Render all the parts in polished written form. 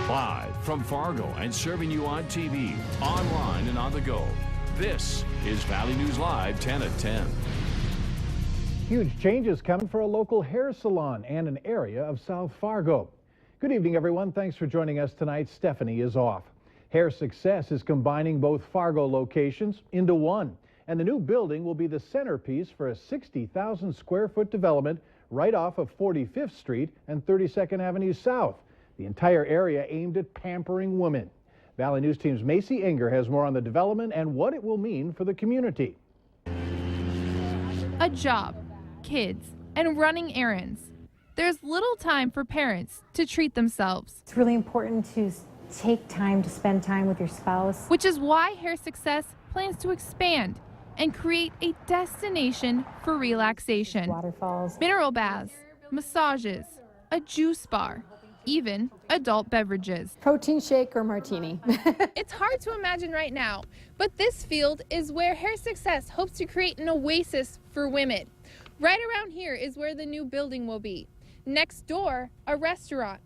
Live from Fargo and serving you on TV, online, and on the go. This is Valley News Live 10 at 10. Huge changes coming for a local hair salon and an area of South Fargo. Good evening, everyone. Thanks for joining us tonight. Stephanie is off. Hair Success is combining both Fargo locations into one, and the new building will be the centerpiece for a 60,000 square foot development right off of 45th Street and 32nd Avenue South. The entire area aimed at pampering women. Valley News Team's Macy Enger has more on the development and what it will mean for the community. A job, kids, and running errands. There's little time for parents to treat themselves. It's really important to take time to spend time with your spouse. Which is why Hair Success plans to expand and create a destination for relaxation. Waterfalls, mineral baths, massages, a juice bar, even adult beverages. Protein shake or martini. It's hard to imagine right now, but this field is where Hair Success hopes to create an oasis for women. Right around here is where the new building will be. Next door, a restaurant.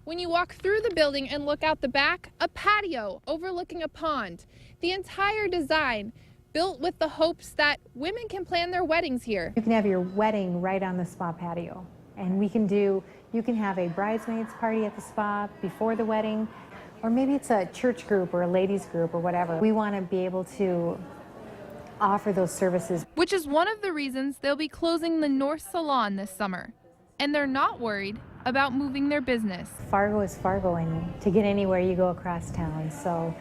When you walk through the building and look out the back, a patio overlooking a pond. The entire design built with the hopes that women can plan their weddings here. you can have your wedding right on the spa patio. And you can have a bridesmaids party at the spa before the wedding, or maybe it's a church group or a ladies group or whatever. We want to be able to offer those services. Which is one of the reasons they'll be closing the North Salon this summer. And they're not worried about moving their business. Fargo is Fargo, and to get anywhere you go across town. So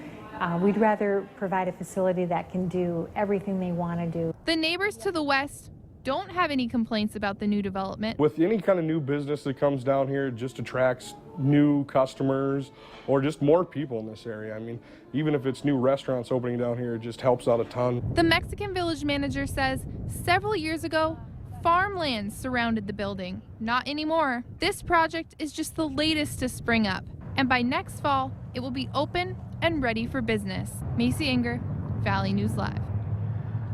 we'd rather provide a facility that can do everything they want to do. The neighbors to the west don't have any complaints about the new development. With any kind of new business that comes down here, it just attracts new customers or just more people in this area. I mean, even if it's new restaurants opening down here, it just helps out a ton. The Mexican Village manager says several years ago, farmland surrounded the building. Not anymore. This project is just the latest to spring up, and by next fall, it will be open and ready for business. Macy Enger, Valley News Live.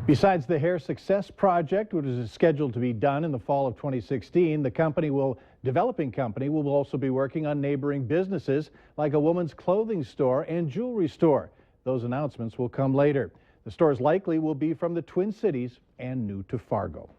Besides the Hair Success project, which is scheduled to be done in the fall of 2016, the developing company will also be working on neighboring businesses like a woman's clothing store and jewelry store. Those announcements will come later. The stores likely will be from the Twin Cities and new to Fargo.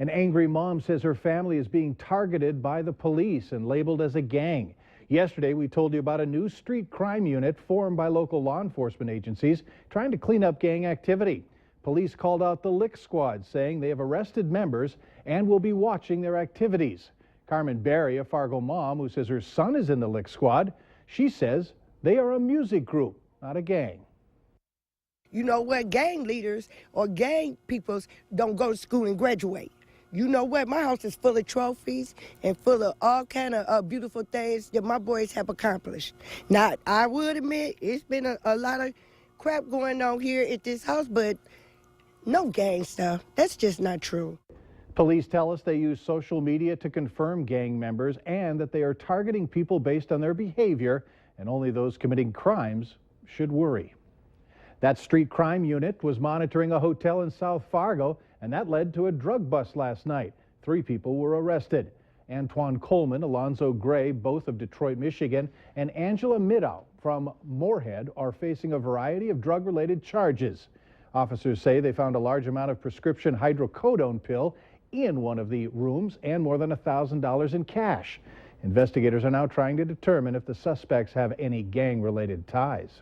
An angry mom says her family is being targeted by the police and labeled as a gang. Yesterday, we told you about a new street crime unit formed by local law enforcement agencies trying to clean up gang activity. Police called out the Lick Squad, saying they have arrested members and will be watching their activities. Carmen Berry, a Fargo mom who says her son is in the Lick Squad, she says they are a music group, not a gang. You know what? Gang leaders or gang peoples don't go to school and graduate. You know what? My house is full of trophies and full of all kind of beautiful things that my boys have accomplished. Now, I would admit it's been a lot of crap going on here at this house, but no gang stuff. That's just not true. Police tell us they use social media to confirm gang members and that they are targeting people based on their behavior, and only those committing crimes should worry. That street crime unit was monitoring a hotel in South Fargo, and that led to a drug bust last night. 3 people were arrested. Antoine Coleman, Alonzo Gray, both of Detroit, Michigan, and Angela Middow from Moorhead are facing a variety of drug-related charges. Officers say they found a large amount of prescription hydrocodone pill in one of the rooms and more than $1,000 in cash. Investigators are now trying to determine if the suspects have any gang-related ties.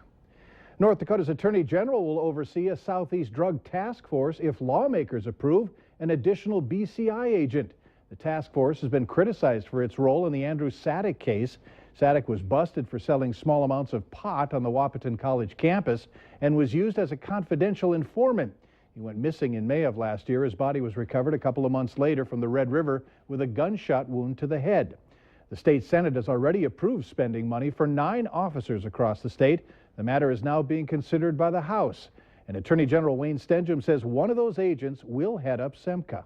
North Dakota's Attorney General will oversee a Southeast Drug Task Force if lawmakers approve an additional BCI agent. The task force has been criticized for its role in the Andrew Sadek case. Sadek was busted for selling small amounts of pot on the Wahpeton College campus and was used as a confidential informant. He went missing in May of last year. His body was recovered a couple of months later from the Red River with a gunshot wound to the head. The state Senate has already approved spending money for 9 officers across the state. The matter is now being considered by the House. And Attorney General Wayne Stenjum says one of those agents will head up SEMCA.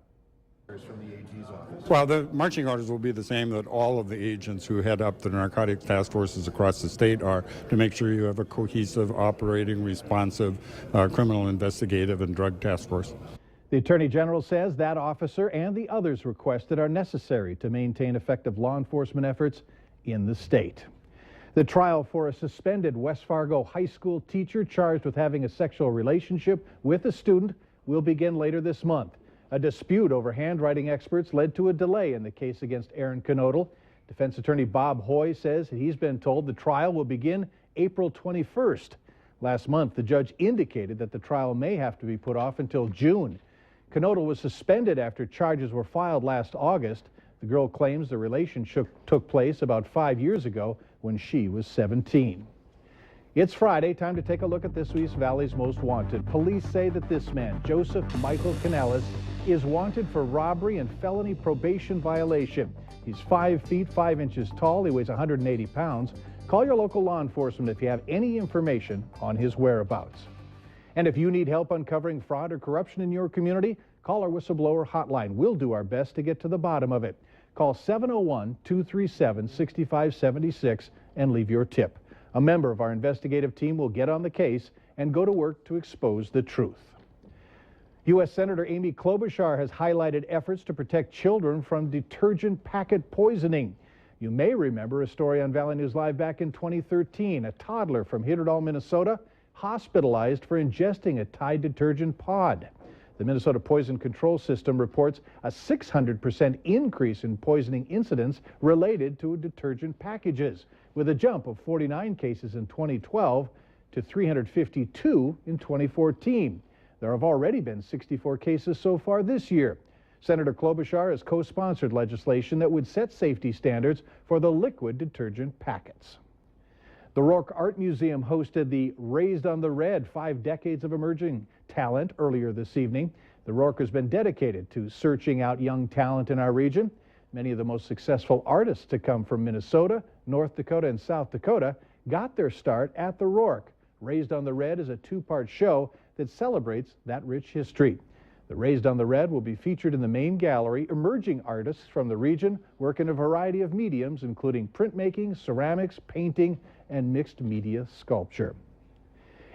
Well, the marching orders will be the same that all of the agents who head up the narcotics task forces across the state are, to make sure you have a cohesive, operating, responsive criminal investigative and drug task force. The Attorney General says that officer and the others requested are necessary to maintain effective law enforcement efforts in the state. The trial for a suspended West Fargo high school teacher charged with having a sexual relationship with a student will begin later this month. A dispute over handwriting experts led to a delay in the case against Aaron Knodel. Defense attorney Bob Hoy says he's been told the trial will begin April 21st. Last month, the judge indicated that the trial may have to be put off until June. Knodel was suspended after charges were filed last August. The girl claims the relationship took place about 5 years ago when she was 17. It's Friday, time to take a look at this week's Valley's Most Wanted. Police say that this man, Joseph Michael Canellis, is wanted for robbery and felony probation violation. He's 5 feet 5 inches tall. He weighs 180 pounds. Call your local law enforcement if you have any information on his whereabouts. And if you need help uncovering fraud or corruption in your community, call our whistleblower hotline. We'll do our best to get to the bottom of it. Call 701-237-6576 and leave your tip. A member of our investigative team will get on the case and go to work to expose the truth. U.S. Senator Amy Klobuchar has highlighted efforts to protect children from detergent packet poisoning. You may remember a story on Valley News Live back in 2013. A toddler from Hitterdal, Minnesota, hospitalized for ingesting a Tide detergent pod. The Minnesota Poison Control System reports a 600% increase in poisoning incidents related to detergent packages, with a jump of 49 cases in 2012 to 352 in 2014. There have already been 64 cases so far this year. Senator Klobuchar has co-sponsored legislation that would set safety standards for the liquid detergent packets. The Rourke Art Museum hosted the Raised on the Red 5 Decades of Emerging Talent earlier this evening. The Rourke has been dedicated to searching out young talent in our region. Many of the most successful artists to come from Minnesota, North Dakota, and South Dakota got their start at the Rourke. Raised on the Red is a 2-part show that celebrates that rich history. The Raised on the Red will be featured in the main gallery. Emerging artists from the region work in a variety of mediums, including printmaking, ceramics, painting, and mixed media sculpture.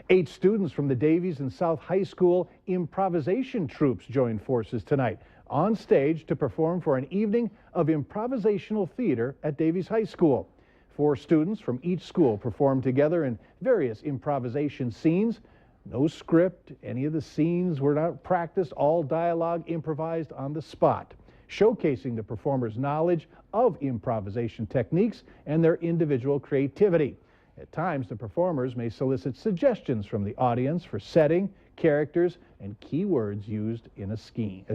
8 students from the Davies and South High School improvisation troupes joined forces tonight on stage to perform for an evening of improvisational theater at Davies High School. 4 students from each school performed together in various improvisation scenes. No script, any of the scenes were not practiced, all dialogue improvised on the spot, showcasing the performers' knowledge of improvisation techniques and their individual creativity. At times, the performers may solicit suggestions from the audience for setting, characters, and key words used in a scene.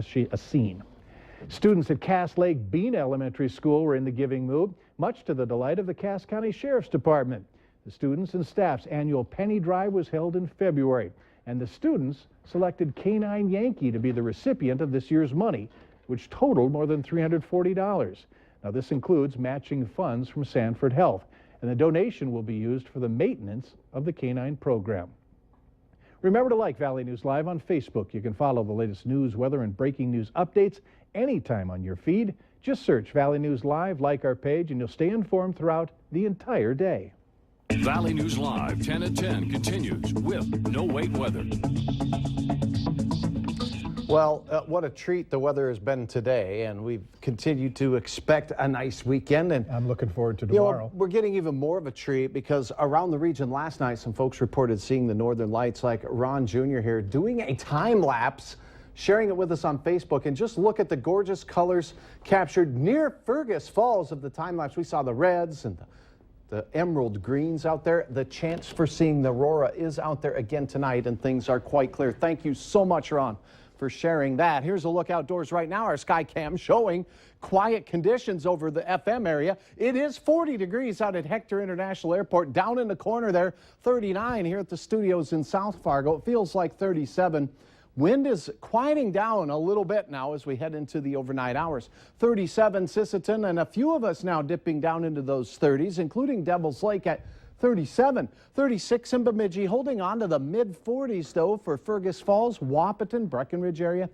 Students at Cass Lake Bean Elementary School were in the giving mood, much to the delight of the Cass County Sheriff's Department. The students' and staff's annual penny drive was held in February, and the students selected Canine Yankee to be the recipient of this year's money, which totaled more than $340. Now, this includes matching funds from Sanford Health, and the donation will be used for the maintenance of the canine program. Remember to like Valley News Live on Facebook. You can follow the latest news, weather, and breaking news updates anytime on your feed. Just search Valley News Live, like our page, and you'll stay informed throughout the entire day. Valley News Live 10 at 10 continues with No Wait Weather. Well, what a treat the weather has been today, and we've continued to expect a nice weekend. And I'm looking forward to tomorrow. We're getting even more of a treat because around the region last night, some folks reported seeing the northern lights, like Ron Jr. here, doing a time lapse, sharing it with us on Facebook. And just look at the gorgeous colors captured near Fergus Falls of the time lapse. We saw the reds and the emerald greens out there. The chance for seeing the aurora is out there again tonight, and things are quite clear. Thank you so much, Ron, for sharing that. Here's a look outdoors right now. Our sky cam showing quiet conditions over the FM area. It is 40 degrees out at Hector International Airport. Down in the corner there, 39 here at the studios in South Fargo. It feels like 37. Wind is quieting down a little bit now as we head into the overnight hours. 37 Sisseton, and a few of us now dipping down into those 30s, including Devil's Lake at 37. 36 in Bemidji, holding on to the mid-40s, though, for Fergus Falls, Wahpeton, Breckenridge area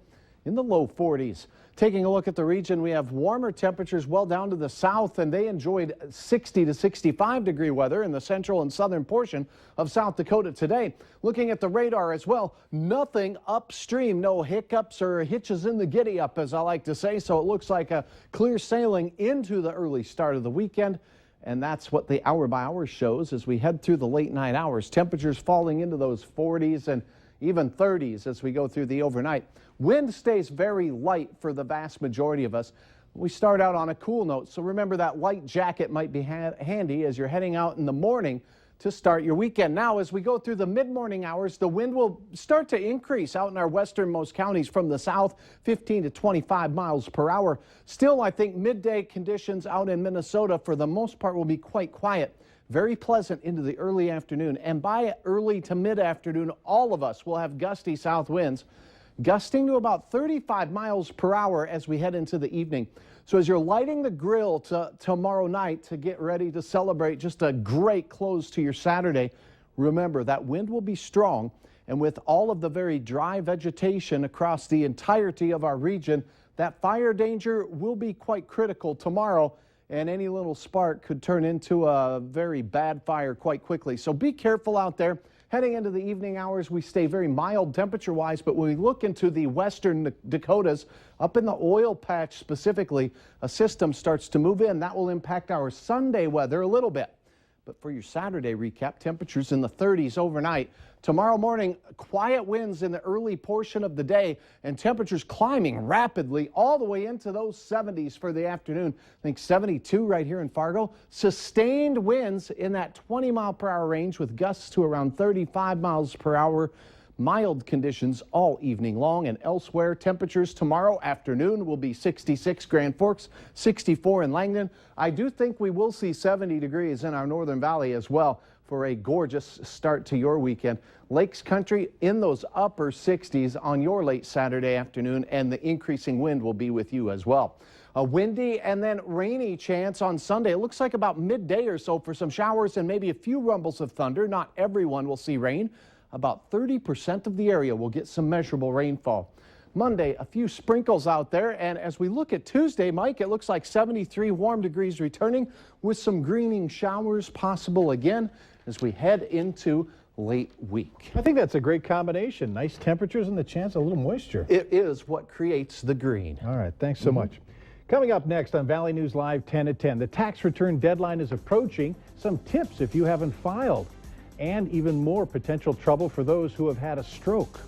in the low 40s. Taking a look at the region, we have warmer temperatures well down to the south, and they enjoyed 60 to 65 degree weather in the central and southern portion of South Dakota today. Looking at the radar as well, nothing upstream, no hiccups or hitches in the giddy up, as I like to say, so it looks like a clear sailing into the early start of the weekend. And that's what the hour-by-hour shows as we head through the late night hours. Temperatures falling into those 40s and even 30s as we go through the overnight. Wind stays very light for the vast majority of us. We start out on a cool note, so remember that light jacket might be handy as you're heading out in the morning to start your weekend. Now, as we go through the mid-morning hours, the wind will start to increase out in our westernmost counties from the south, 15 to 25 miles per hour. Still, I think midday conditions out in Minnesota for the most part will be quite quiet. Very pleasant into the early afternoon. And by early to mid-afternoon, all of us will have gusty south winds, gusting to about 35 miles per hour as we head into the evening. So as you're lighting the grill tomorrow night to get ready to celebrate just a great close to your Saturday, remember that wind will be strong, and with all of the very dry vegetation across the entirety of our region, that fire danger will be quite critical tomorrow, and any little spark could turn into a very bad fire quite quickly. So be careful out there. Heading into the evening hours, we stay very mild temperature-wise, but when we look into the western Dakotas, up in the oil patch specifically, a system starts to move in. That will impact our Sunday weather a little bit. But for your Saturday recap, temperatures in the 30s overnight. Tomorrow morning, quiet winds in the early portion of the day and temperatures climbing rapidly all the way into those 70s for the afternoon. I think 72 right here in Fargo. Sustained winds in that 20-mile-per-hour range with gusts to around 35 miles per hour. Mild conditions all evening long, and elsewhere temperatures tomorrow afternoon will be 66 Grand Forks, 64 in Langdon. I do think we will see 70 degrees in our Northern Valley as well for a gorgeous start to your weekend. Lakes Country in those upper 60s on your late Saturday afternoon, and the increasing wind will be with you as well. A windy and then rainy chance on Sunday. It looks like about midday or so for some showers and maybe a few rumbles of thunder. Not everyone will see rain. About 30% of the area will get some measurable rainfall. Monday, a few sprinkles out there, and as we look at Tuesday, Mike, it looks like 73 warm degrees returning with some greening showers possible again as we head into late week. I think that's a great combination. Nice temperatures and the chance of a little moisture. It is what creates the green. All right, thanks so much. Coming up next on Valley News Live 10 at 10, the tax return deadline is approaching. Some tips if you haven't filed, and even more potential trouble for those who have had a stroke.